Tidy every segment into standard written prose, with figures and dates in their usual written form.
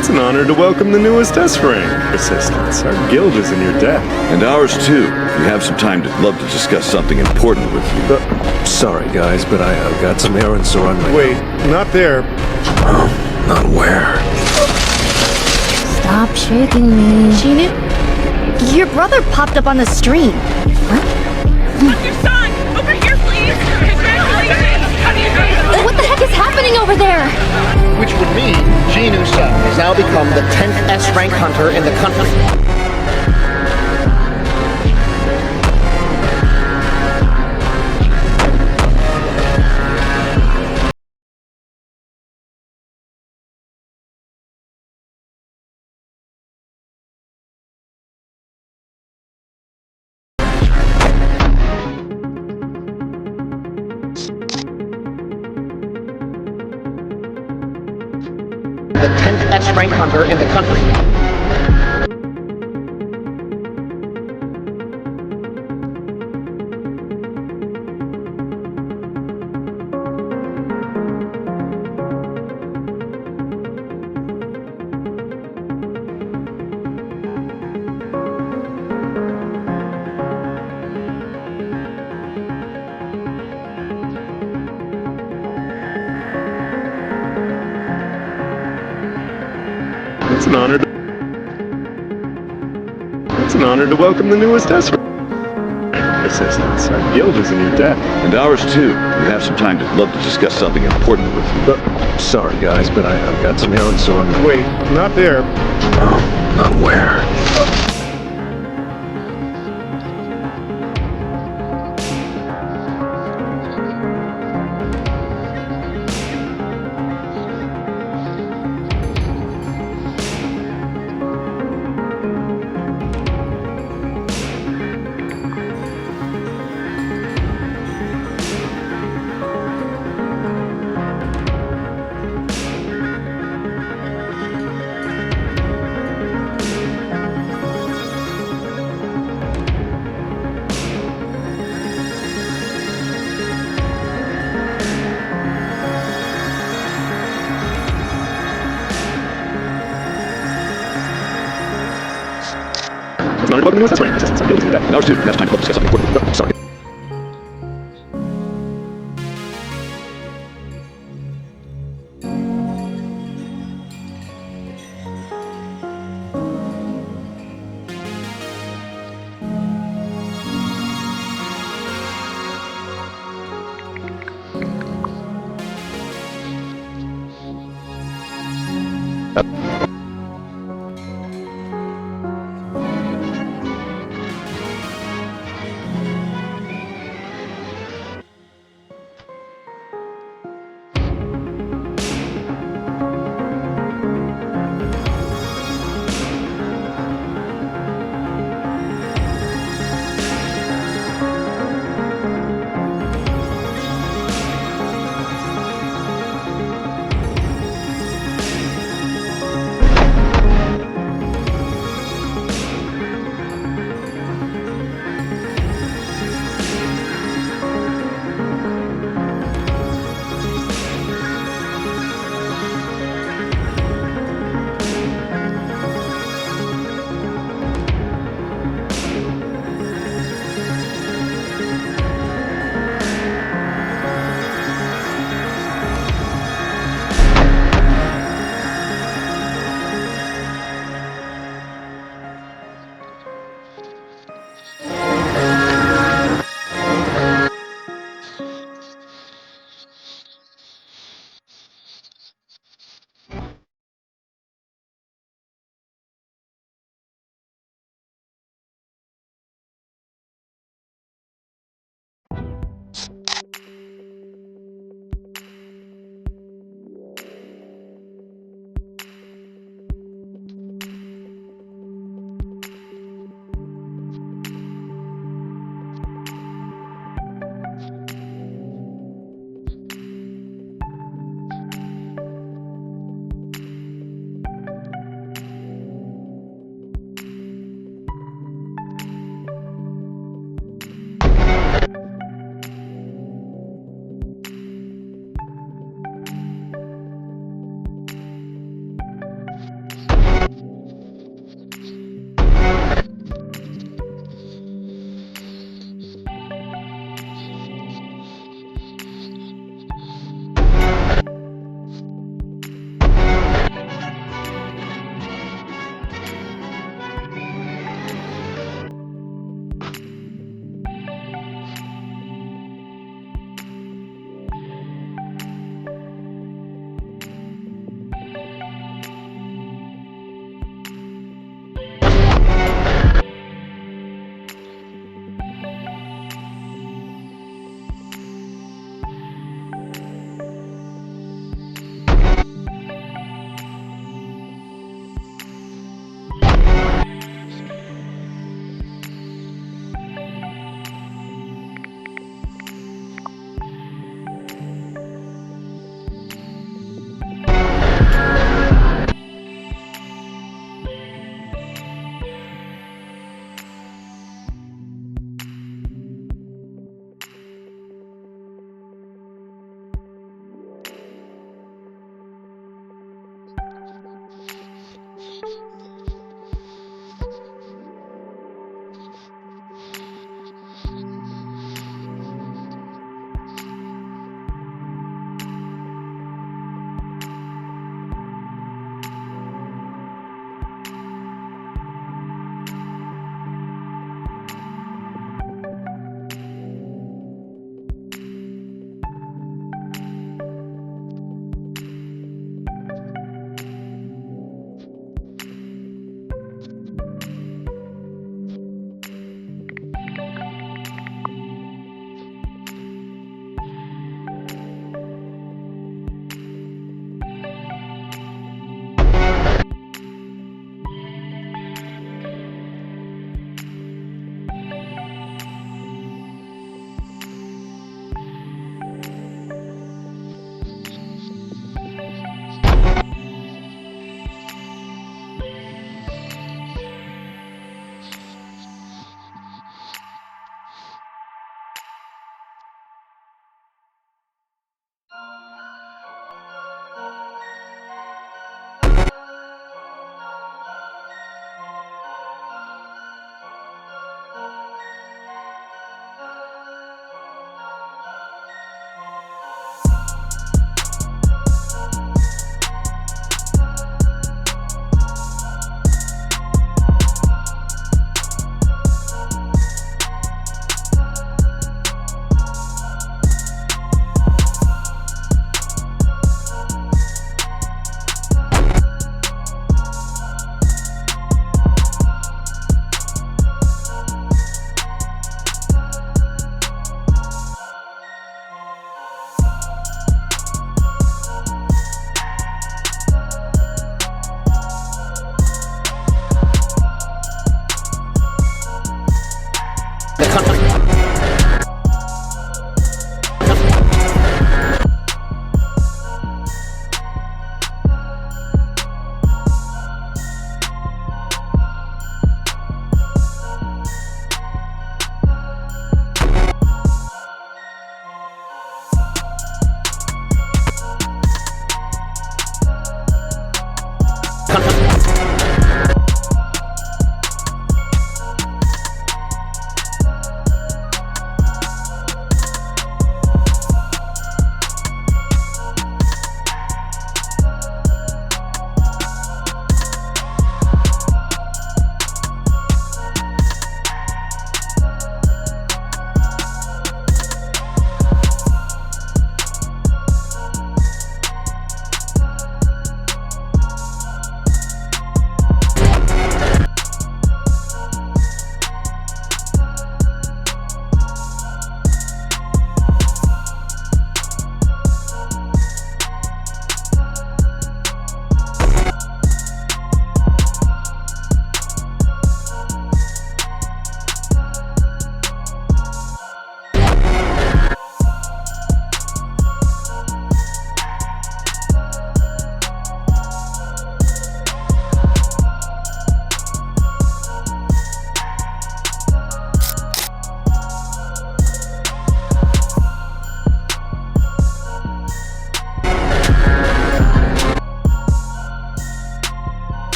It's an honor to welcome the newest S-Rank assistants. Our guild is in your debt. And ours too. If you have some time, I'd love to discuss something important with you. Sorry, guys, but I've got some errands to run. Wait, not there. Oh, not where? Stop shaking me. Gina? Your brother popped up on the stream. What? Your son! Over here, please! Congratulations! How do you do? What the heck is happening over there? Which would mean Jinu's son has now become the 10th S-rank hunter in the country. The 10th S-rank hunter in the country. It's an honor to welcome the newest S-Rank assistants. Our guild is in your debt. And ours too. If you have some time, I'd love to discuss something important with you. Sorry, guys, but I've got some errands to run. Wait, not there. Oh, not where? It's an honor to welcome the newest S-Rank assistants. Our guild is in your debt. And ours too. If you have some time, I'd love to discuss something important with you. Sorry.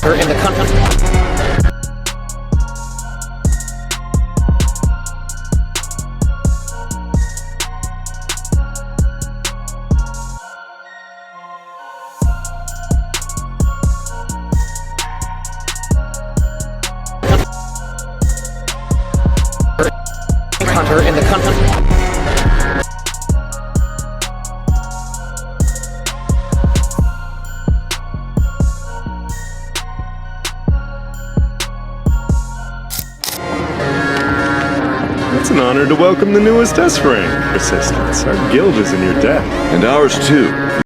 in the country. Hunter in the country. It's an honor to welcome the newest S rank assistants. Our guild is in your debt. And ours too.